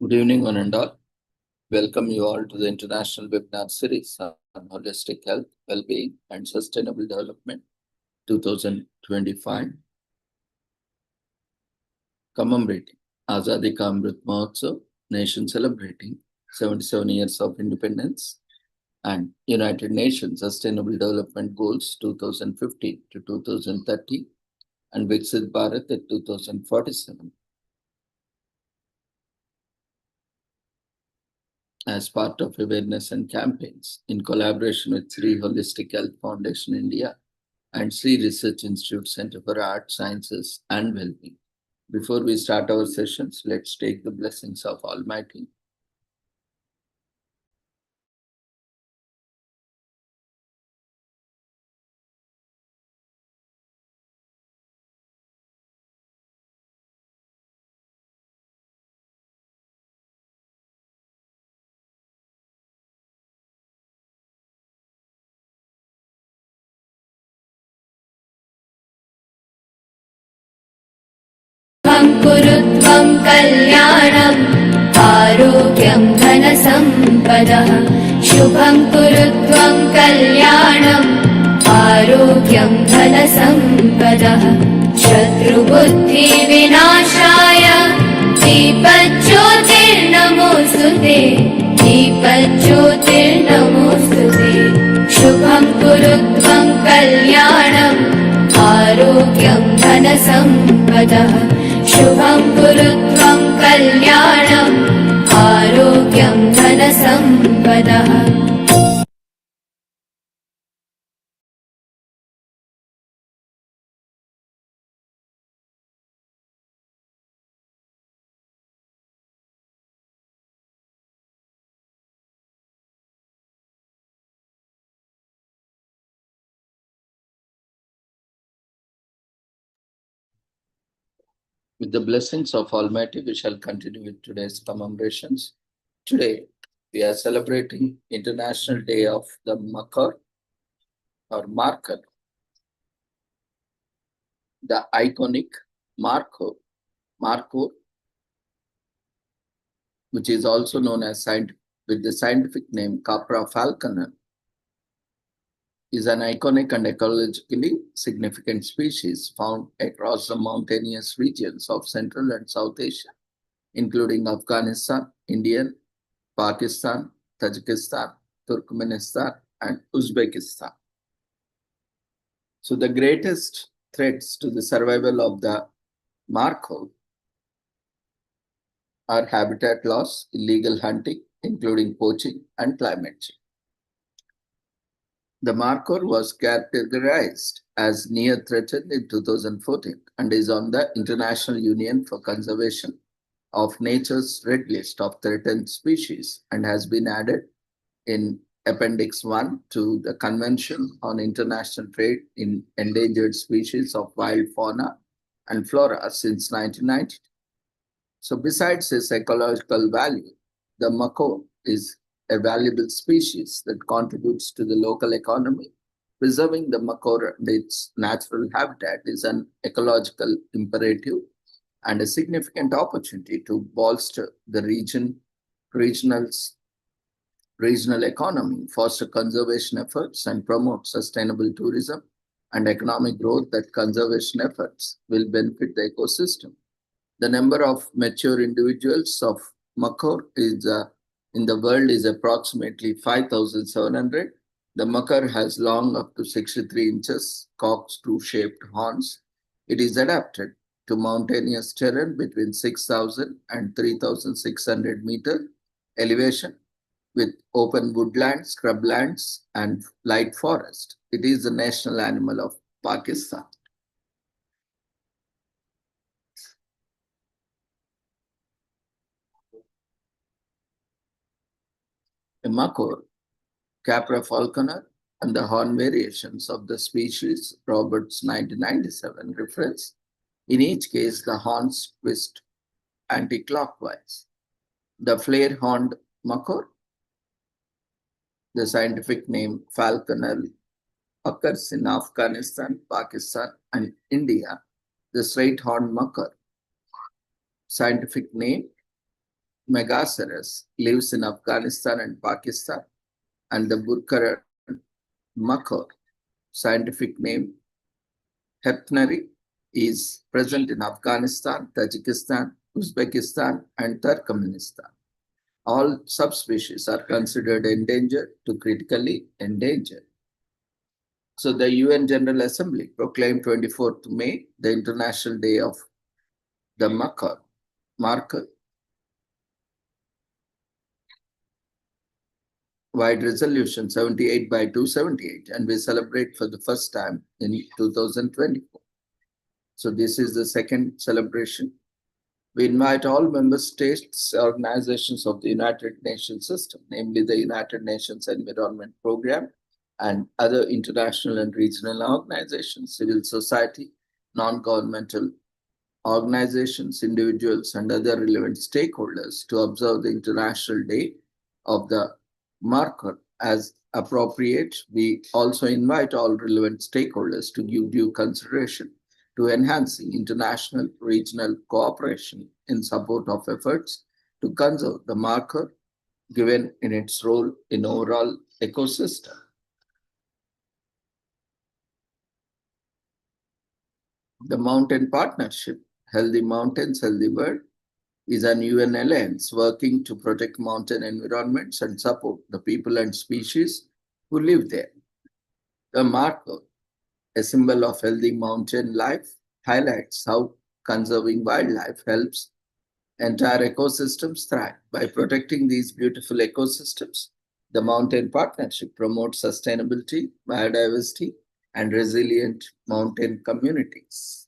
Good evening, one and all. Welcome you all to the international webinar series on holistic health, well-being, and sustainable development 2025. Commemorating Azadi Ka Amrit Mahotsav, nation celebrating 77 years of independence, and United Nations Sustainable Development Goals 2015 to 2030, and Viksit Bharat at 2047. As part of awareness and campaigns in collaboration with Sri Holistic Health Foundation India and Sri Research Institute Center for Art, Sciences and Wellbeing. Before we start our sessions, let's take the blessings of Almighty. कुरुत्वं कल्याणम् आरोग्यं धनसम्पदः शुभं कुरुत्वं कल्याणम् आरोग्यं धनसम्पदः शत्रुबुद्धिविनाशाय दीपज्योतिर्नमोऽस्तुते दीपज्योतिर्नमोऽस्तुते शुभं कुरुत्वं कल्याणम् आरोग्यं धनसम्पदः शुभं कुरुत्वं कल्याणम् आरोग्यं धनसम्पदः With the blessings of Almighty, we shall continue with today's commemorations. Today, we are celebrating International Day of the Makar or Marker, the iconic Marco, which is also known as with the scientific name Capra falconer, is an iconic and ecologically significant species found across the mountainous regions of Central and South Asia, including Afghanistan, India, Pakistan, Tajikistan, Turkmenistan, and Uzbekistan. So the greatest threats to the survival of the Marco are habitat loss, illegal hunting, including poaching, and climate change. The markhor was categorized as near threatened in 2014 and is on the International Union for Conservation of Nature's Red List of Threatened Species and has been added in Appendix 1 to the Convention on International Trade in Endangered Species of Wild Fauna and Flora since 1990. So besides its ecological value, the macaw is a valuable species that contributes to the local economy. Preserving the macaw and its natural habitat is an ecological imperative and a significant opportunity to bolster the regional economy, foster conservation efforts, and promote sustainable tourism and economic growth. That conservation efforts will benefit the ecosystem. The number of mature individuals of macaw in the world is approximately 5,700. The macaw has long up to 63 inches, corkscrew-shaped horns. It is adapted to mountainous terrain between 6,000 and 3,600 meter elevation with open woodlands, scrublands, and light forest. It is the national animal of Pakistan. A macaw, Capra falconer, and the horn variations of the species Roberts 1997 reference. In each case, the horns twist anti-clockwise. The flare-horned macaw, the scientific name falconer, occurs in Afghanistan, Pakistan, and India. The straight-horned macaw, scientific name megaceros lives in Afghanistan and Pakistan, and the Burkara makar, scientific name Heptneri, is present in Afghanistan, Tajikistan, Uzbekistan, and Turkmenistan. All subspecies are considered endangered to critically endangered. So the UN General Assembly proclaimed 24th May the International Day of the marker wide resolution 78 by 278, and we celebrate for the first time in 2024. So this is the second celebration. We invite all member states, organizations of the United Nations system, namely the United Nations Environment Program and other international and regional organizations, civil society, non-governmental organizations, individuals, and other relevant stakeholders to observe the International Day of the Marker as appropriate. We also invite all relevant stakeholders to give due consideration to enhancing international regional cooperation in support of efforts to conserve the marker given in its role in overall ecosystem. The Mountain Partnership, Healthy Mountains, Healthy World, is an UN alliance working to protect mountain environments and support the people and species who live there. The marker, a symbol of healthy mountain life, highlights how conserving wildlife helps entire ecosystems thrive. By protecting these beautiful ecosystems, the Mountain Partnership promotes sustainability, biodiversity, and resilient mountain communities.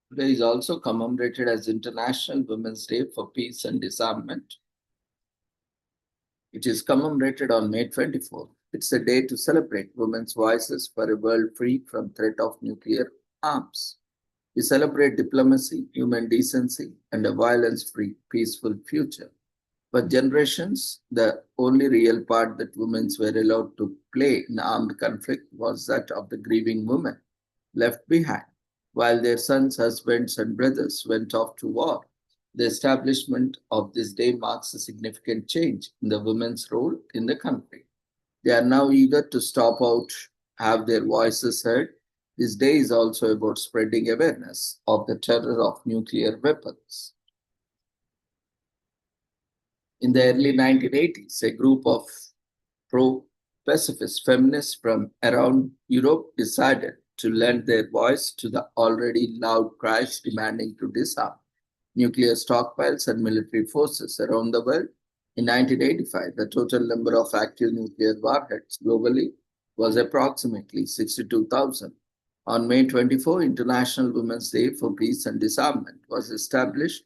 Today is also commemorated as International Women's Day for Peace and Disarmament. It is commemorated on May 24th. It's a day to celebrate women's voices for a world free from threat of nuclear arms. We celebrate diplomacy, human decency, and a violence-free, peaceful future. For generations, the only real part that women were allowed to play in armed conflict was that of the grieving women left behind, while their sons, husbands, and brothers went off to war. The establishment of this day marks a significant change in the women's role in the country. They are now eager to stop out, have their voices heard. This day is also about spreading awareness of the terror of nuclear weapons. In the early 1980s, a group of pro-pacifist feminists from around Europe decided to lend their voice to the already loud cries demanding to disarm nuclear stockpiles and military forces around the world. In 1985, the total number of active nuclear warheads globally was approximately 62,000. On May 24, International Women's Day for Peace and Disarmament was established.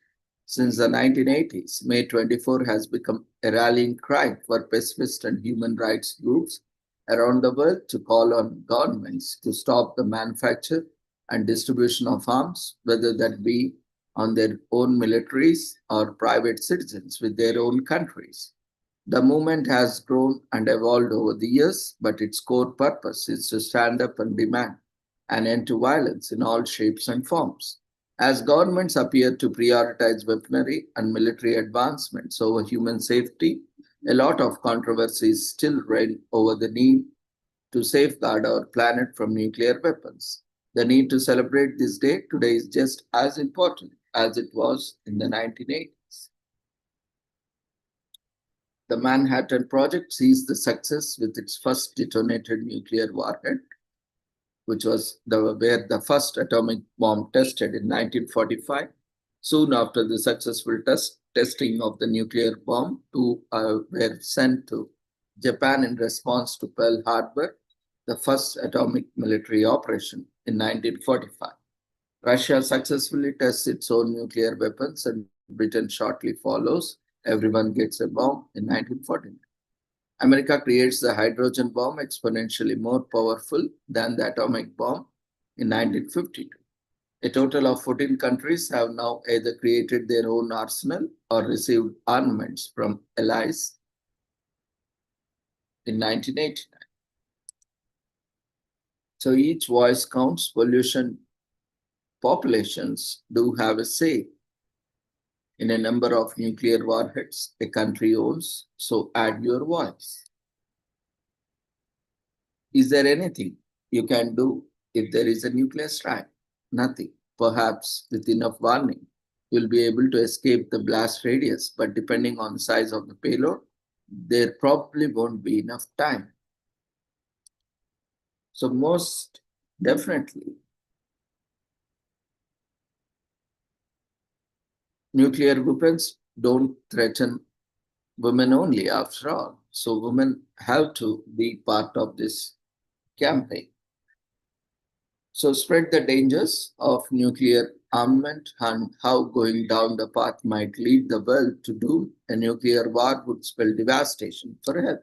Since the 1980s, May 24 has become a rallying cry for pacifist and human rights groups around the world to call on governments to stop the manufacture and distribution of arms, whether that be on their own militaries or private citizens with their own countries. The movement has grown and evolved over the years, but its core purpose is to stand up and demand an end to violence in all shapes and forms. As governments appear to prioritize weaponry and military advancements over human safety, a lot of controversies still reign over the need to safeguard our planet from nuclear weapons. The need to celebrate this day today is just as important as it was in the 1980s. The Manhattan Project sees the success with its first detonated nuclear warhead, which was where the first atomic bomb tested in 1945. Soon after the successful testing of the nuclear bomb, two were sent to Japan in response to Pearl Harbor. the first atomic military operation in 1945. Russia successfully tests its own nuclear weapons and Britain shortly follows. Everyone gets a bomb in 1949. America creates the hydrogen bomb exponentially more powerful than the atomic bomb in 1952. A total of 14 countries have now either created their own arsenal or received armaments from allies in 1989. So each voice counts. Pollution populations do have a say in a number of nuclear warheads a country owns, so add your voice. Is there anything you can do if there is a nuclear strike? Nothing. Perhaps with enough warning, you'll be able to escape the blast radius, but depending on the size of the payload, there probably won't be enough time. So most definitely, nuclear weapons don't threaten women only after all. So women have to be part of this campaign. So spread the dangers of nuclear armament and how going down the path might lead the world to doom. A nuclear war would spell devastation for health.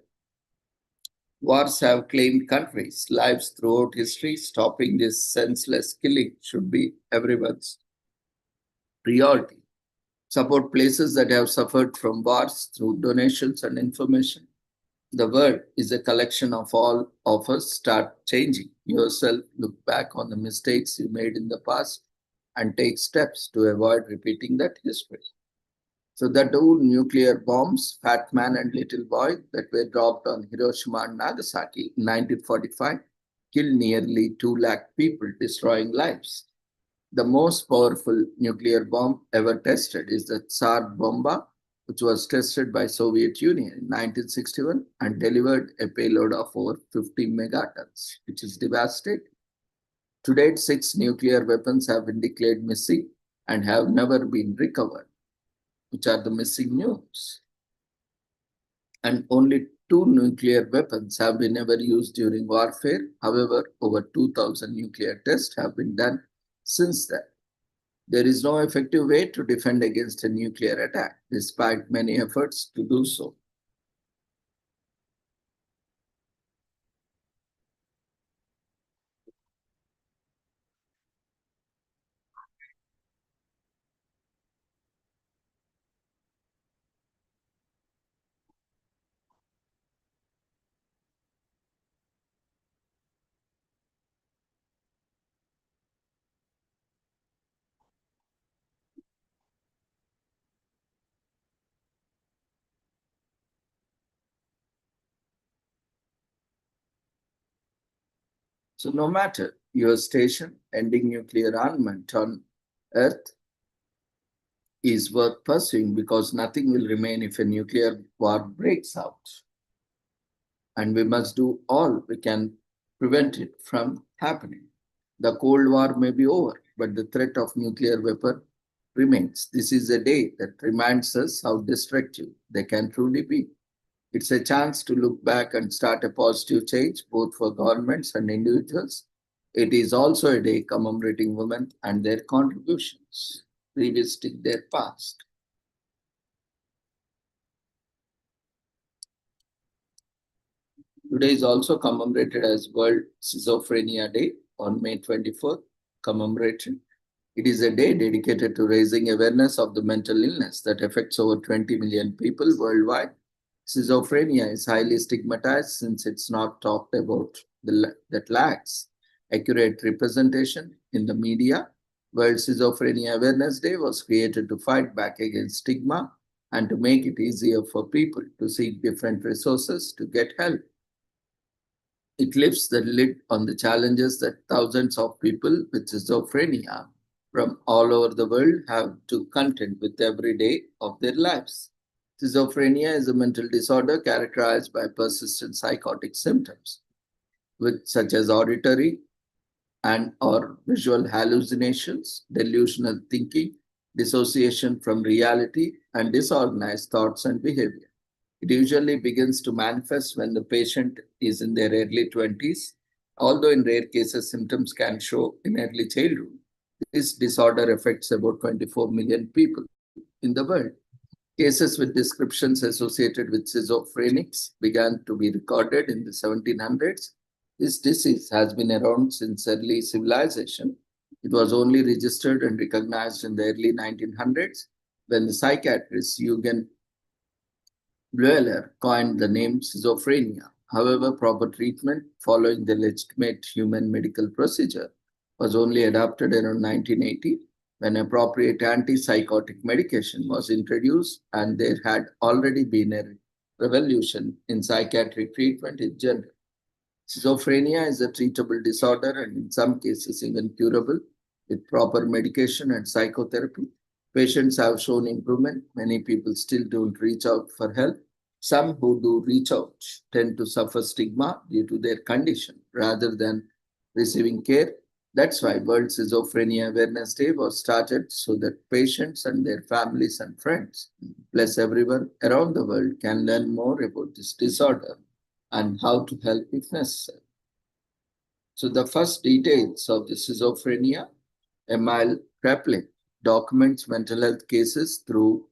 Wars have claimed countries' lives throughout history. Stopping this senseless killing should be everyone's priority. Support places that have suffered from wars through donations and information. The world is a collection of all of us. Start changing yourself, look back on the mistakes you made in the past, and take steps to avoid repeating that history. So the two nuclear bombs, Fat Man and Little Boy, that were dropped on Hiroshima and Nagasaki in 1945, killed nearly 2 lakh people, destroying lives. The most powerful nuclear bomb ever tested is the Tsar Bomba, which was tested by Soviet Union in 1961 and delivered a payload of over 50 megatons, which is devastating. To date, 6 nuclear weapons have been declared missing and have never been recovered, which are the missing news. And only 2 nuclear weapons have been ever used during warfare. However, over 2,000 nuclear tests have been done since then. There is no effective way to defend against a nuclear attack, despite many efforts to do so. So, no matter your station, ending nuclear armament on Earth is worth pursuing because nothing will remain if a nuclear war breaks out. And we must do all we can prevent it from happening. The Cold War may be over, but the threat of nuclear weapon remains. This is a day that reminds us how destructive they can truly be. It's a chance to look back and start a positive change, both for governments and individuals. It is also a day commemorating women and their contributions, revisiting their past. Today is also commemorated as World Schizophrenia Day on May 24th, commemorated. It is a day dedicated to raising awareness of the mental illness that affects over 20 million people worldwide. Schizophrenia is highly stigmatized since it's not talked about that lacks accurate representation in the media. World Schizophrenia Awareness Day was created to fight back against stigma and to make it easier for people to seek different resources to get help. It lifts the lid on the challenges that thousands of people with schizophrenia from all over the world have to contend with every day of their lives. Schizophrenia is a mental disorder characterized by persistent psychotic symptoms, such as auditory and or visual hallucinations, delusional thinking, dissociation from reality, and disorganized thoughts and behavior. It usually begins to manifest when the patient is in their early 20s Although in rare cases symptoms can show in early childhood, this disorder affects about 24 million people in the world. Cases with descriptions associated with schizophrenics began to be recorded in the 1700s. This disease has been around since early civilization. It was only registered and recognized in the early 1900s when the psychiatrist Eugen Bleuler coined the name schizophrenia. However, proper treatment following the legitimate human medical procedure was only adopted around 1980 when appropriate antipsychotic medication was introduced, and there had already been a revolution in psychiatric treatment in general. Schizophrenia is a treatable disorder and in some cases even curable with proper medication and psychotherapy. Patients have shown improvement. Many people still don't reach out for help. Some who do reach out tend to suffer stigma due to their condition rather than receiving care. That's why World Schizophrenia Awareness Day was started so that patients and their families and friends, plus everyone around the world, can learn more about this disorder and how to help if necessary. So the first details of the schizophrenia, Emile Kraepelin documents mental health cases through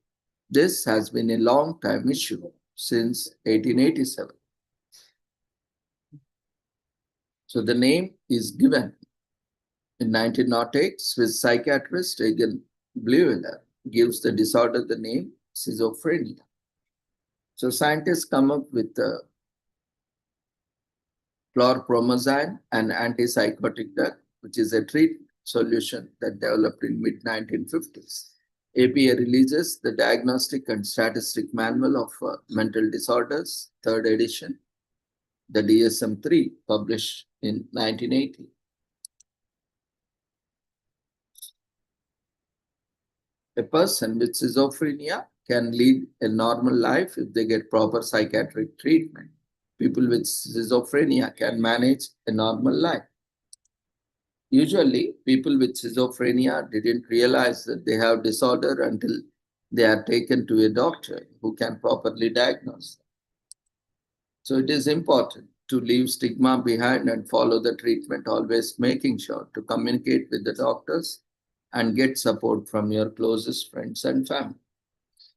this has been a long time issue since 1887. So the name is given in 1908. Swiss psychiatrist Eugen Bleuler gives the disorder the name schizophrenia. So scientists come up with the chlorpromazine, an antipsychotic drug, which is a treatment solution that developed in mid-1950s. APA releases the Diagnostic and Statistic Manual of Mental Disorders, third edition, the DSM-3, published in 1980. A person with schizophrenia can lead a normal life if they get proper psychiatric treatment. People with schizophrenia can manage a normal life. Usually, people with schizophrenia didn't realize that they have disorder until they are taken to a doctor who can properly diagnose them. So it is important to leave stigma behind and follow the treatment, always making sure to communicate with the doctors and get support from your closest friends and family.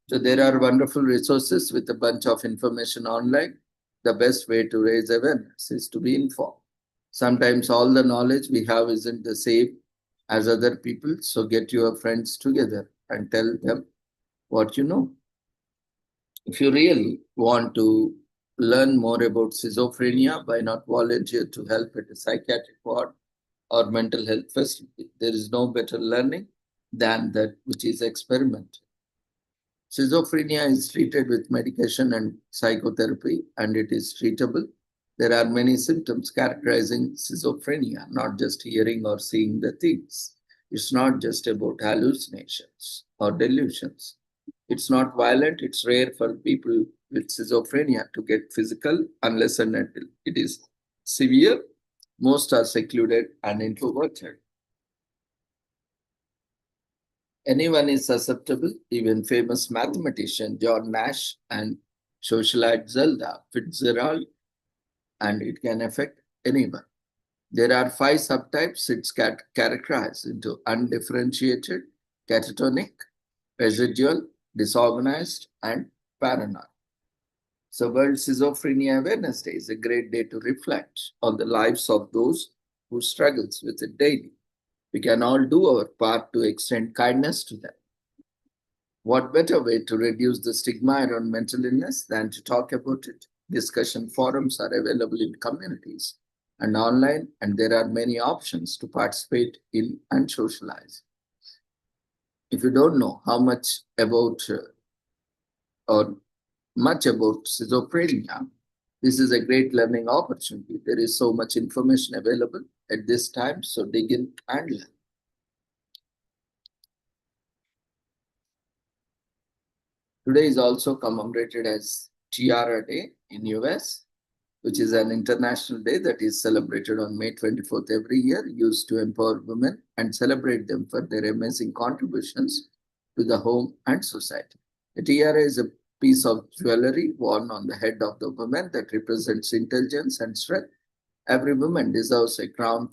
So there are wonderful resources with a bunch of information online. The best way to raise awareness is to be informed. Sometimes all the knowledge we have isn't the same as other people, so get your friends together and tell them what you know. If you really want to learn more about schizophrenia, why not volunteer to help at a psychiatric ward or mental health facility? There is no better learning than that which is experimental. Schizophrenia is treated with medication and psychotherapy, and it is treatable. There are many symptoms characterizing schizophrenia, not just hearing or seeing the things. It's not just about hallucinations or delusions. It's not violent. It's rare for people with schizophrenia to get physical unless and until it is severe. Most are secluded and introverted. Anyone is susceptible, even famous mathematician John Nash and socialite Zelda Fitzgerald, and it can affect anyone. There are 5 subtypes. It's characterized into undifferentiated, catatonic, residual, disorganized, and paranoid. So World Schizophrenia Awareness Day is a great day to reflect on the lives of those who struggles with it daily. We can all do our part to extend kindness to them. What better way to reduce the stigma around mental illness than to talk about it? Discussion forums are available in communities and online, and there are many options to participate in and socialize. If you don't know how much about or much about schizophrenia, this is a great learning opportunity. There is so much information available at this time, so dig in and learn. Today is also commemorated as Tiara Day in US, which is an international day that is celebrated on May 24th every year, used to empower women and celebrate them for their amazing contributions to the home and society. A tiara is a piece of jewelry worn on the head of the woman that represents intelligence and strength. Every woman deserves a crown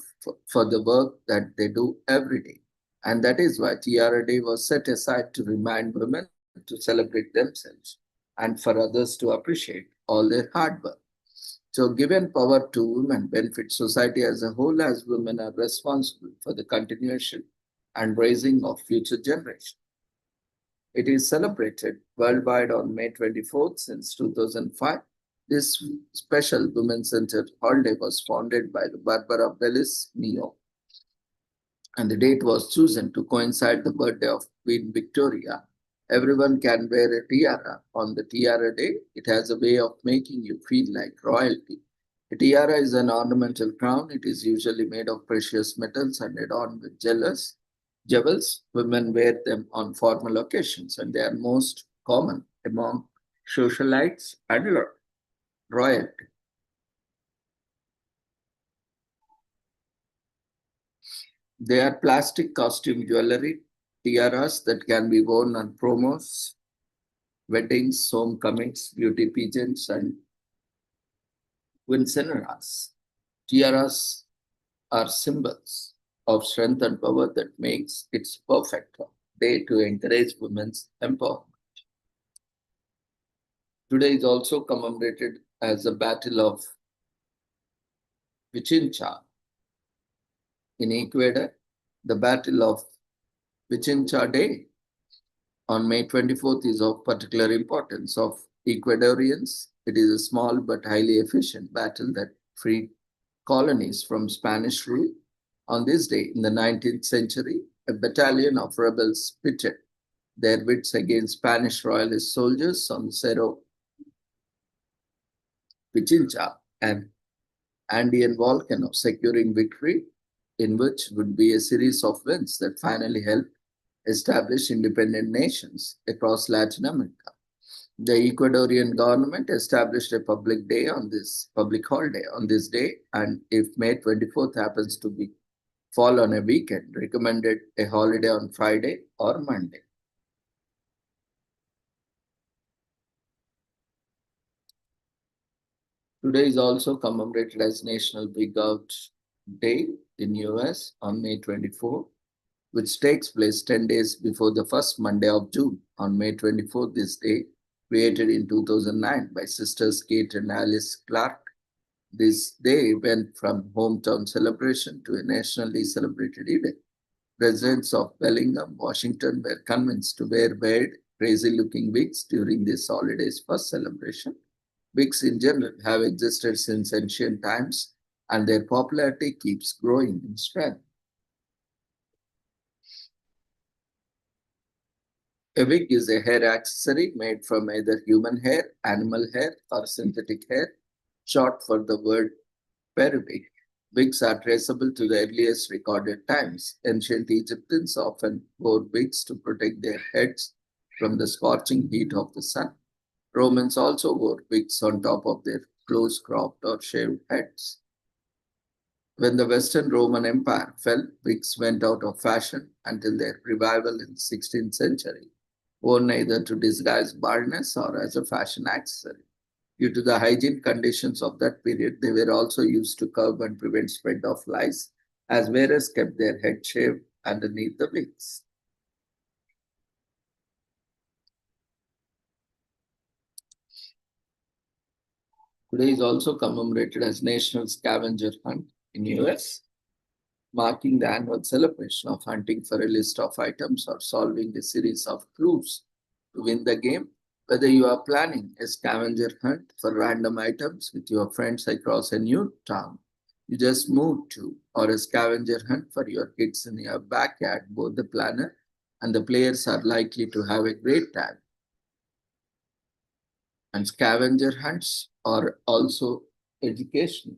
for the work that they do every day. And that is why Tiara Day was set aside to remind women to celebrate themselves and for others to appreciate all their hard work. So, given power to women benefits society as a whole, as women are responsible for the continuation and raising of future generations. It is celebrated worldwide on May 24th since 2005. This special women-centered holiday was founded by Barbara Bellis Mio, and the date was chosen to coincide the birthday of Queen Victoria. Everyone can wear a tiara. On the tiara day, it has a way of making you feel like royalty. A tiara is an ornamental crown. It is usually made of precious metals and adorned with jewels. Women wear them on formal occasions, and they are most common among socialites and royalty. They are plastic costume jewelry, tiaras that can be worn on promos, weddings, homecomings, beauty pageants, and quinceañeras. Tiaras are symbols of strength and power that makes it perfect day to encourage women's empowerment. Today is also commemorated as the Battle of Pichincha in Ecuador. The Battle of Pichincha Day on May 24th is of particular importance of Ecuadorians. It is a small but highly efficient battle that freed colonies from Spanish rule. On this day in the 19th century, a battalion of rebels pitted their wits against Spanish royalist soldiers on Cerro Pichincha, an Andean volcano, securing victory, in which would be a series of wins that finally helped establish independent nations across Latin America. The Ecuadorian government established a public holiday on this day, and if May 24th happens to be fall on a weekend, recommended a holiday on Friday or Monday. Today is also commemorated as National Pig Out Day in US on May 24, which takes place 10 days before the first Monday of June. On May 24th, this day, created in 2009 by sisters Kate and Alice Clark. This day went from hometown celebration to a nationally celebrated event. Residents of Bellingham, Washington were convinced to wear weird, crazy-looking wigs during this holiday's first celebration. Wigs in general have existed since ancient times, and their popularity keeps growing in strength. A wig is a hair accessory made from either human hair, animal hair, or synthetic hair, short for the word periwig. Wigs are traceable to the earliest recorded times. Ancient Egyptians often wore wigs to protect their heads from the scorching heat of the sun. Romans also wore wigs on top of their close cropped or shaved heads. When the Western Roman Empire fell, wigs went out of fashion until their revival in the 16th century, worn either to disguise baldness or as a fashion accessory. Due to the hygiene conditions of that period, they were also used to curb and prevent spread of lice, as wearers kept their head shaved underneath the wigs. Today is also commemorated as National Scavenger Hunt in US, marking the annual celebration of hunting for a list of items or solving a series of clues to win the game. Whether you are planning a scavenger hunt for random items with your friends across a new town you just moved to, or a scavenger hunt for your kids in your backyard, both the planner and the players are likely to have a great time. And scavenger hunts are also educational.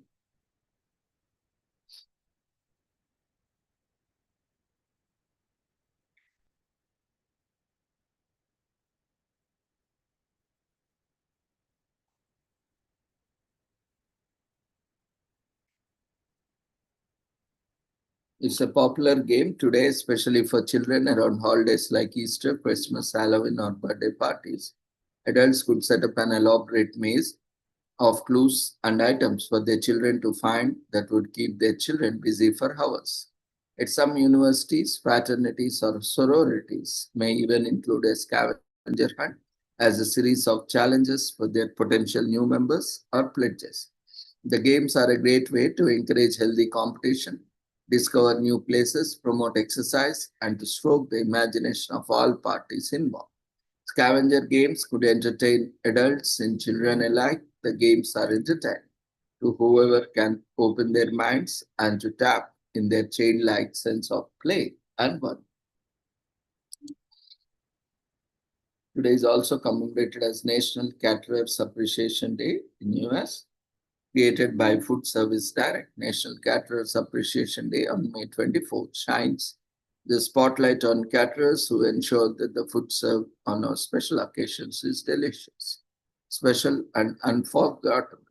It's a popular game today, especially for children around holidays like Easter, Christmas, Halloween, or birthday parties. Adults could set up an elaborate maze of clues and items for their children to find that would keep their children busy for hours. At some universities, fraternities, or sororities may even include a scavenger hunt as a series of challenges for their potential new members or pledges. The games are a great way to encourage healthy competition, discover new places, promote exercise, and to stroke the imagination of all parties involved. Scavenger games could entertain adults and children alike. The games are entertaining to whoever can open their minds and to tap in their childlike sense of play and fun. Today is also commemorated as National Caterers Appreciation Day in US, created by Food Service Direct. National Caterers Appreciation Day on May 24th shines the spotlight on caterers who ensure that the food served on our special occasions is delicious, special, and unforgettable.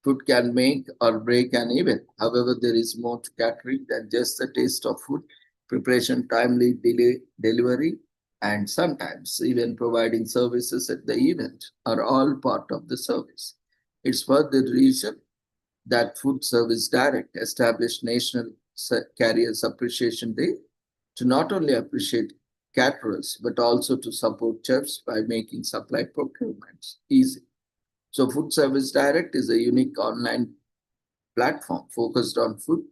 Food can make or break an event. However, there is more to catering than just the taste of food. Preparation, timely delivery, and sometimes even providing services at the event are all part of the service. It's for the reason that Food Service Direct established National Carriers Appreciation Day to not only appreciate caterers but also to support chefs by making supply procurements easy. So, Food Service Direct is a unique online platform focused on food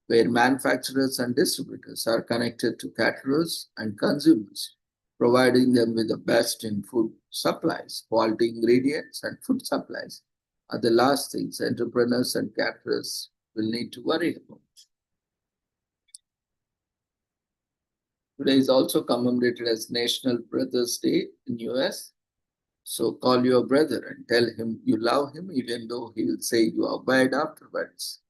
where manufacturers and distributors are connected to caterers and consumers, providing them with the best in food supplies. Quality ingredients and food supplies are the last things entrepreneurs and caterers will need to worry about. Today is also commemorated as National Brothers Day in US. So call your brother and tell him you love him, even though he will say you are bad afterwards.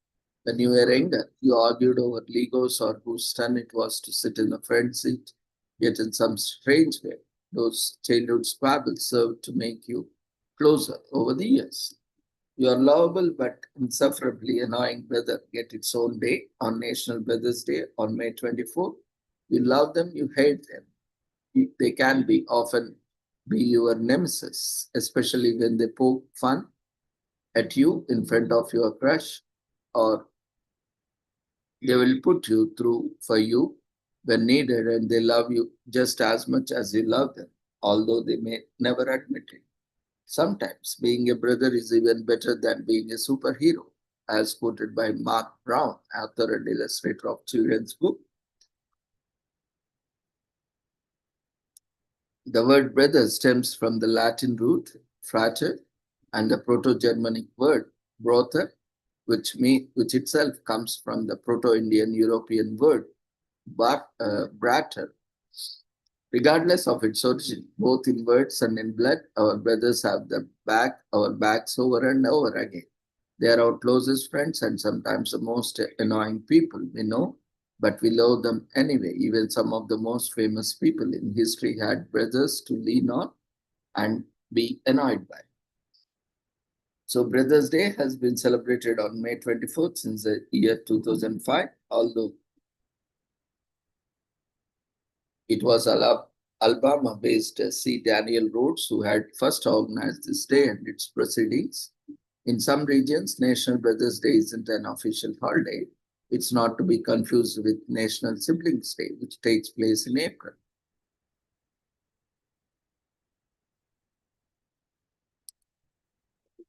When you were younger, you argued over Legos or whose turn it was to sit in the front seat, yet in some strange way, those childhood squabbles served to make you closer over the years. Your lovable but insufferably annoying brother get its own day on National Brothers Day on May 24th. You love them, you hate them. They can be often be your nemesis, especially when they poke fun at you in front of your crush, or they will put you through for you when needed, and they love you just as much as you love them, although they may never admit it. Sometimes being a brother is even better than being a superhero, as quoted by Mark Brown, author and illustrator of children's book. The word brother stems from the Latin root frater and the Proto-Germanic word brother, which itself comes from the Proto-Indian European word brater. Regardless of its origin, both in words and in blood, our brothers have our backs over and over again. They are our closest friends and sometimes the most annoying people we know, but we love them anyway. Even some of the most famous people in history had brothers to lean on and be annoyed by. So, Brothers' Day has been celebrated on May 24th since the year 2005, although it was Alabama-based C. Daniel Rhodes who had first organized this day and its proceedings. In some regions, National Brothers' Day isn't an official holiday. It's not to be confused with National Siblings' Day, which takes place in April.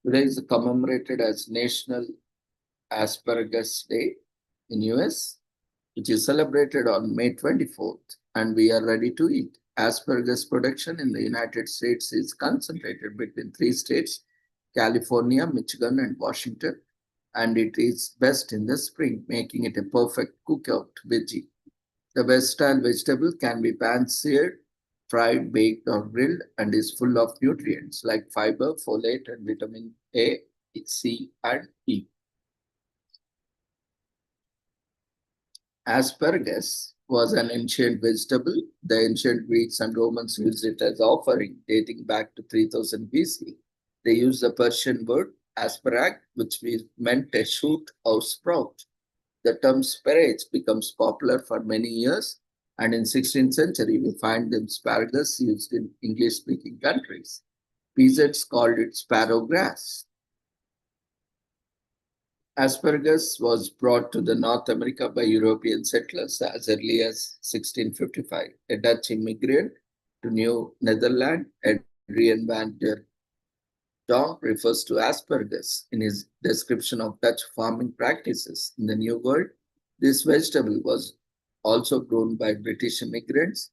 Today is commemorated as National Asparagus Day in US, which is celebrated on May 24th, and we are ready to eat. Asparagus production in the United States is concentrated between three states, California, Michigan, and Washington, and it is best in the spring, making it a perfect cookout veggie. The versatile vegetable can be pan-seared, fried, baked, or grilled, and is full of nutrients like fiber, folate, and vitamin A, C, and E. Asparagus was an ancient vegetable. The ancient Greeks and Romans used it as offering dating back to 3000 BC. They used the Persian word asparag, which meant a shoot or sprout. The term sparage becomes popular for many years, and in 16th century we find the asparagus used in English-speaking countries. Peasants called it sparrow grass. Asparagus was brought to the North America by European settlers as early as 1655. A Dutch immigrant to New Netherlands, Adrian van der Donck, refers to asparagus in his description of Dutch farming practices in the New World. This vegetable was also grown by British immigrants.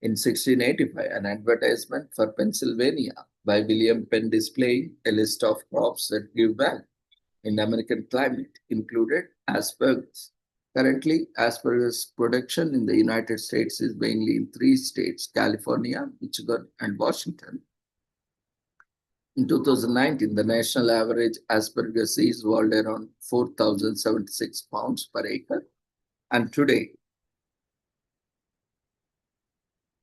In 1685, an advertisement for Pennsylvania by William Penn displaying a list of crops that give well in American climate included asparagus. Currently, asparagus production in the United States is mainly in three states, California, Michigan, and Washington. In 2019, the national average asparagus seeds was around 4,076 pounds per acre. And today,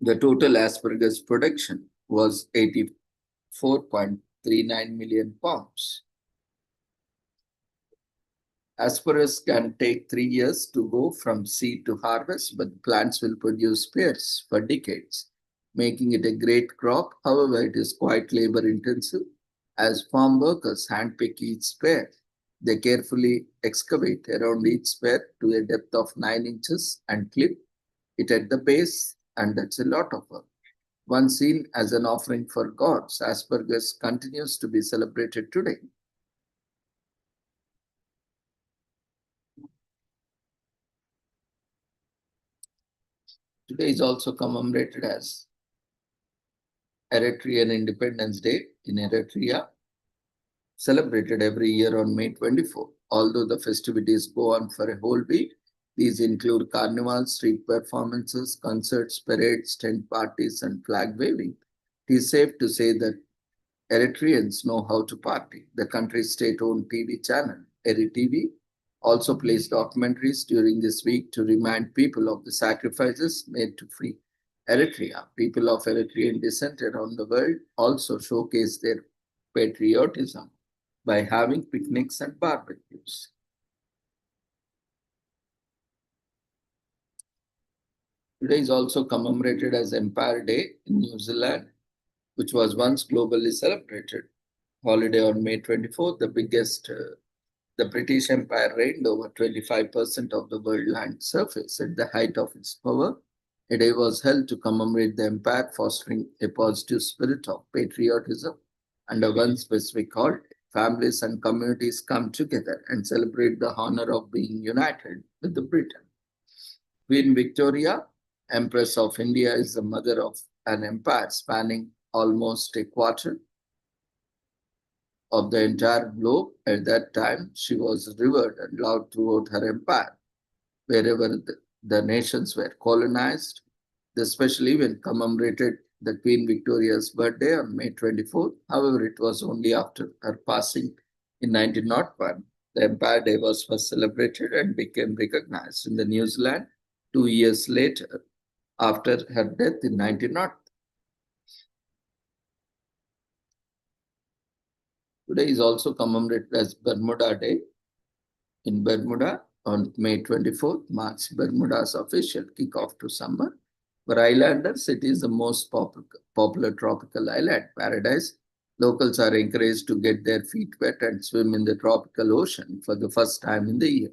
the total asparagus production was 84.39 million pounds. Asparagus can take 3 years to go from seed to harvest, but plants will produce pears for decades, making it a great crop. However, it is quite labor intensive as farm workers handpick each pear. They carefully excavate around each pear to a depth of 9 inches and clip it at the base, and that's a lot of work. Once seen as an offering for gods, asparagus continues to be celebrated today. Today is also commemorated as Eritrean Independence Day in Eritrea, celebrated every year on May 24. Although the festivities go on for a whole week, these include carnivals, street performances, concerts, parades, tent parties, and flag waving. It is safe to say that Eritreans know how to party. The country's state-owned TV channel, Eri TV, also plays documentaries during this week to remind people of the sacrifices made to free Eritrea. People of Eritrean descent around the world also showcase their patriotism by having picnics and barbecues. Today is also commemorated as Empire Day in New Zealand, which was once globally celebrated. Holiday on May 24th, the British Empire reigned over 25% of the world land surface at the height of its power. A day was held to commemorate the empire, fostering a positive spirit of patriotism under one specific holiday. Families and communities come together and celebrate the honor of being united with the Britain. Queen Victoria, Empress of India, is the mother of an empire spanning almost a quarter of the entire globe. At that time, she was revered and loved throughout her empire. Wherever the nations were colonized, the special event commemorated the Queen Victoria's birthday on May 24th. However, it was only after her passing in 1901 the Empire Day was first celebrated and became recognized in the New Zealand 2 years later after her death in 1900. Today is also commemorated as Bermuda Day. In Bermuda, on May 24th, marks Bermuda's official kickoff to summer. For islanders, it is the most popular tropical island paradise. Locals are encouraged to get their feet wet and swim in the tropical ocean for the first time in the year.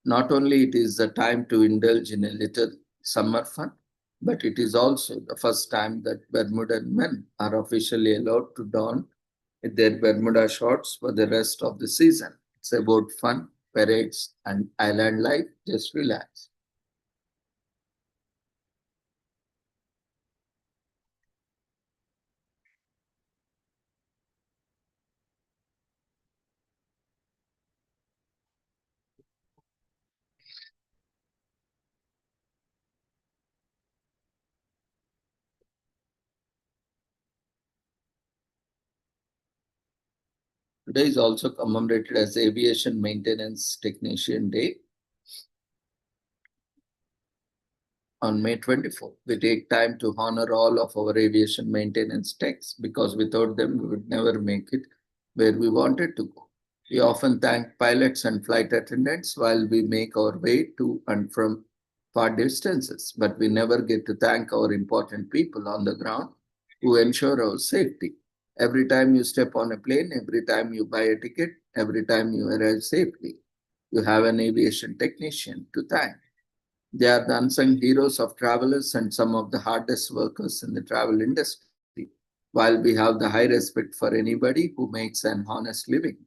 Not only it is the time to indulge in a little summer fun, but it is also the first time that Bermudan men are officially allowed to don their Bermuda shorts for the rest of the season. It's about fun, parades, and island life. Just relax. Today is also commemorated as Aviation Maintenance Technician Day. On May 24th, we take time to honor all of our aviation maintenance techs because without them, we would never make it where we wanted to go. We often thank pilots and flight attendants while we make our way to and from far distances, but we never get to thank our important people on the ground who ensure our safety. Every time you step on a plane, every time you buy a ticket, every time you arrive safely, you have an aviation technician to thank. They are the unsung heroes of travelers and some of the hardest workers in the travel industry. While we have the high respect for anybody who makes an honest living,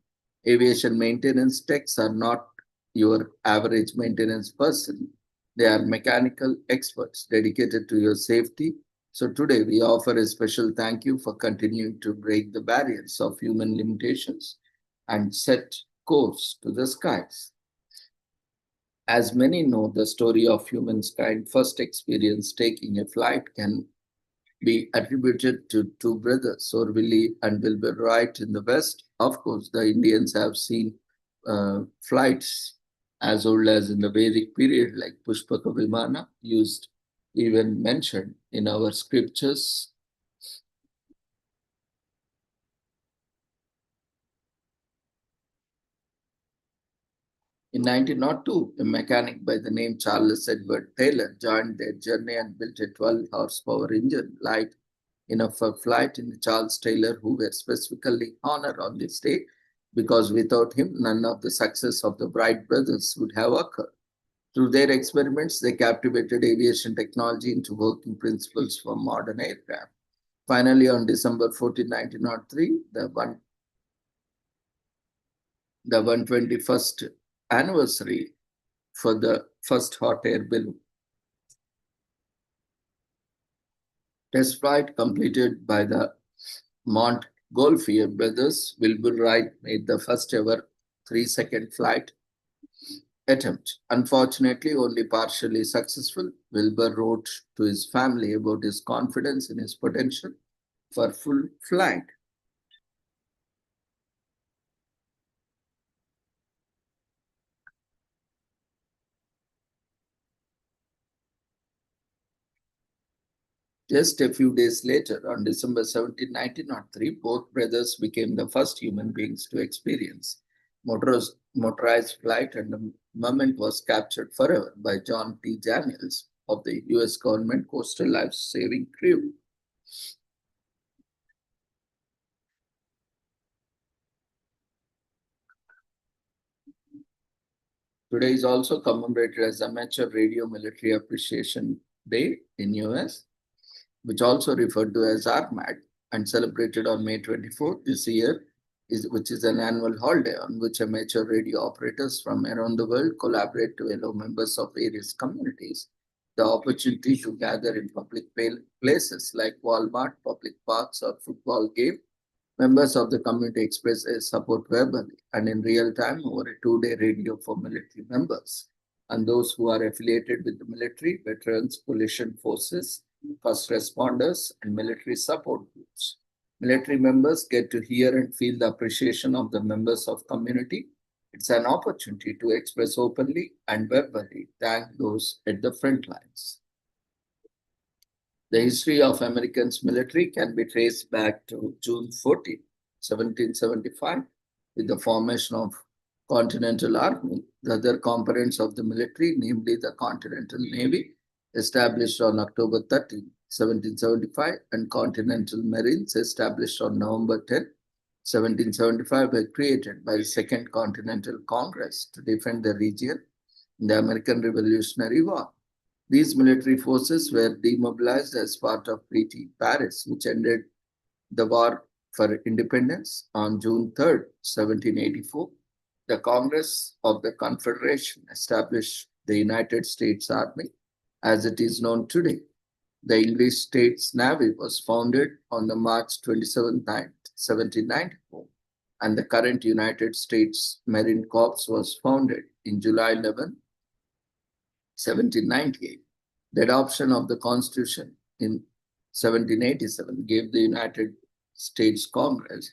aviation maintenance techs are not your average maintenance person. They are mechanical experts dedicated to your safety. So today we offer a special thank you for continuing to break the barriers of human limitations and set course to the skies. As many know, the story of humankind first experience taking a flight can be attributed to two brothers, Orville and Wilbur Wright in the West. Of course, the Indians have seen flights as old as in the Vedic period, like Pushpaka Vimana, used, even mentioned in our scriptures. In 1902, a mechanic by the name Charles Edward Taylor joined their journey and built a 12 horsepower engine light enough for flight in the Charles Taylor, who were specifically honored on this day because without him, none of the success of the Wright brothers would have occurred. Through their experiments, they captivated aviation technology into working principles for modern aircraft. Finally, on December 14, 1903, the 121st anniversary for the first hot air balloon test flight completed by the Montgolfier brothers, Wilbur Wright made the first ever 3-second flight attempt. Unfortunately, only partially successful. Wilbur wrote to his family about his confidence in his potential for full flight. Just a few days later, on December 17, 1903, both brothers became the first human beings to experience motorized flight, and the moment was captured forever by John T. Daniels of the US government coastal life-saving crew. Today is also commemorated as Amateur Radio Military Appreciation Day in US, which also referred to as RMAD, and celebrated on May 24th this year, which is an annual holiday on which amateur radio operators from around the world collaborate to allow members of various communities the opportunity to gather in public places like Walmart, public parks, or football game. Members of the community express their support verbally and in real time over a 2-day radio for military members and those who are affiliated with the military, veterans, coalition forces, first responders, and military support groups. Military members get to hear and feel the appreciation of the members of community. It's an opportunity to express openly and verbally thank those at the front lines. The history of Americans' military can be traced back to June 14, 1775, with the formation of Continental Army. The other components of the military, namely the Continental Navy, established on October 13, 1775, and Continental Marines, established on November 10, 1775, were created by the Second Continental Congress to defend the region in the American Revolutionary War. These military forces were demobilized as part of Treaty Paris, which ended the war for independence on June 3, 1784. The Congress of the Confederation established the United States Army as it is known today. The English States Navy was founded on the March 27, 1794, and the current United States Marine Corps was founded in July 11, 1798. The adoption of the Constitution in 1787 gave the United States Congress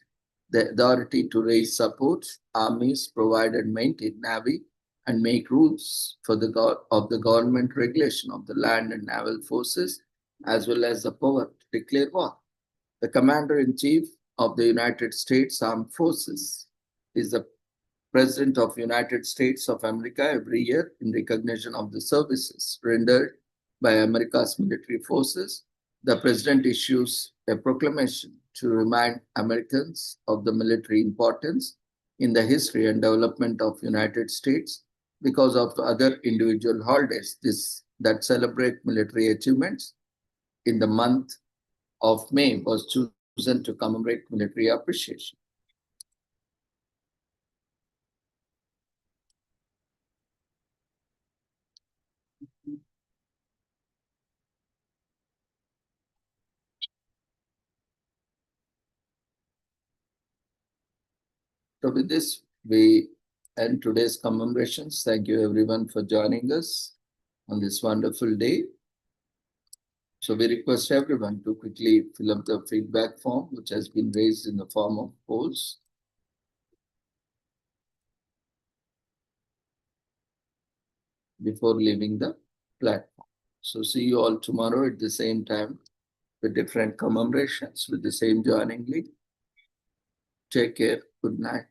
the authority to raise support, armies, provide and maintain navy, and make rules for the government regulation of the land and naval forces, as well as the power to declare war. The Commander-in-Chief of the United States Armed Forces is the President of United States of America every year in recognition of the services rendered by America's military forces. The President issues a proclamation to remind Americans of the military importance in the history and development of United States because of other individual holidays that celebrate military achievements in the month of May was chosen to commemorate military appreciation. So with this, we end today's commemorations. Thank you everyone for joining us on this wonderful day. So we request everyone to quickly fill up the feedback form, which has been raised in the form of polls. Before leaving the platform. So see you all tomorrow at the same time with different commemorations with the same joining link. Take care. Good night.